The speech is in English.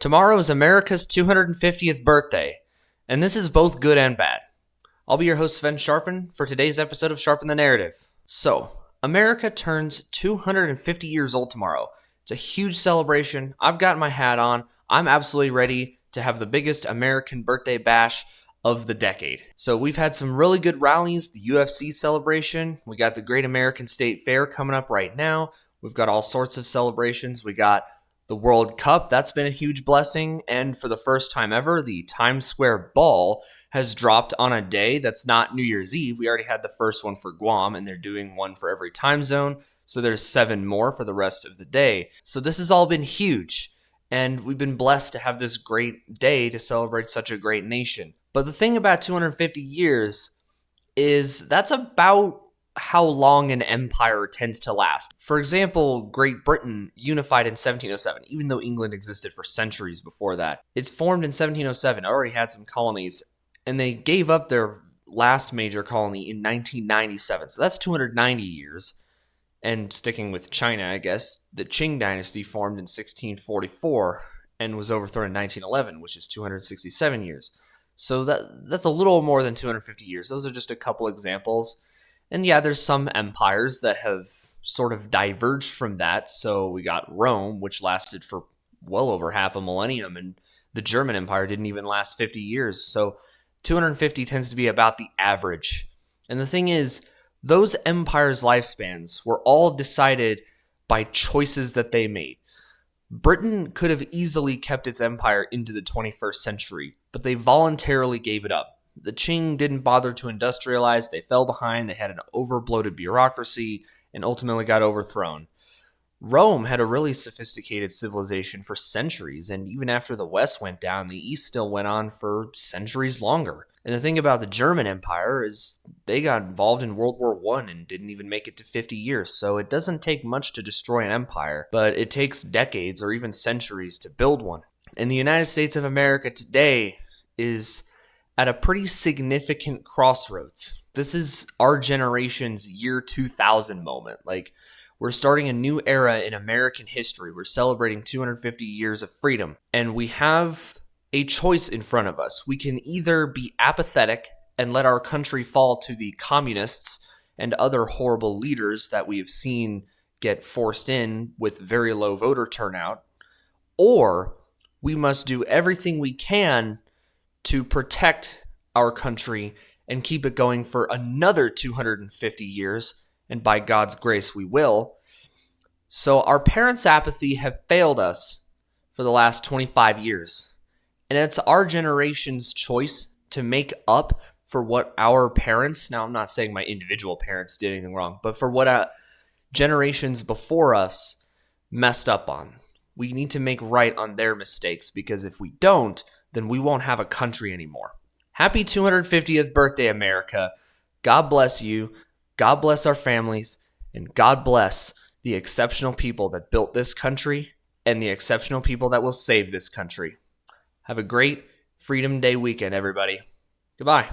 Tomorrow is America's 250th birthday, and this is both good and bad. I'll be your host, Sven Sharpen, for today's episode of Sharpen the Narrative. So, America turns 250 years old tomorrow. It's a huge celebration. I've got my hat on. I'm absolutely ready to have the biggest American birthday bash of the decade. So we've had some really good rallies, the UFC celebration. We got the Great American State Fair coming up right now. We've got all sorts of celebrations. We got the World Cup. That's been a huge blessing. And for the first time ever, the Times Square Ball has dropped on a day that's not New Year's Eve. We already had the first one for Guam, and they're doing one for every time zone. So there's 7 more for the rest of the day. So this has all been huge. And we've been blessed to have this great day to celebrate such a great nation. But the thing about 250 years is that's about how long an empire tends to last. For example, Great Britain unified in 1707, even though England existed for centuries before that. It's formed in 1707, already had some colonies, and they gave up their last major colony in 1997. So that's 290 years. And sticking with China, I guess, the Qing dynasty formed in 1644 and was overthrown in 1911, which is 267 years. So that's a little more than 250 years. Those are just a couple examples. And yeah, there's some empires that have sort of diverged from that. So we got Rome, which lasted for well over half a millennium, and the German Empire didn't even last 50 years. So 250 tends to be about the average. And the thing is, those empires' lifespans were all decided by choices that they made. Britain could have easily kept its empire into the 21st century, but they voluntarily gave it up. The Qing didn't bother to industrialize, they fell behind, they had an overbloated bureaucracy, and ultimately got overthrown. Rome had a really sophisticated civilization for centuries, and even after the West went down, the East still went on for centuries longer. And the thing about the German Empire is they got involved in World War I and didn't even make it to 50 years, so it doesn't take much to destroy an empire, but it takes decades or even centuries to build one. And the United States of America today is at a pretty significant crossroads. This is our generation's year 2000 moment. We're starting a new era in American history. We're celebrating 250 years of freedom, and we have a choice in front of us. We can either be apathetic and let our country fall to the communists and other horrible leaders that we have seen get forced in with very low voter turnout, or we must do everything we can to protect our country and keep it going for another 250 years, and by God's grace we will. So our parents' apathy have failed us for the last 25 years. And it's our generation's choice to make up for what our parents, now I'm not saying my individual parents did anything wrong, but for what generations before us messed up on. We need to make right on their mistakes, because if we don't, then we won't have a country anymore. Happy 250th birthday, America. God bless you. God bless our families. And God bless the exceptional people that built this country and the exceptional people that will save this country. Have a great Freedom Day weekend, everybody. Goodbye.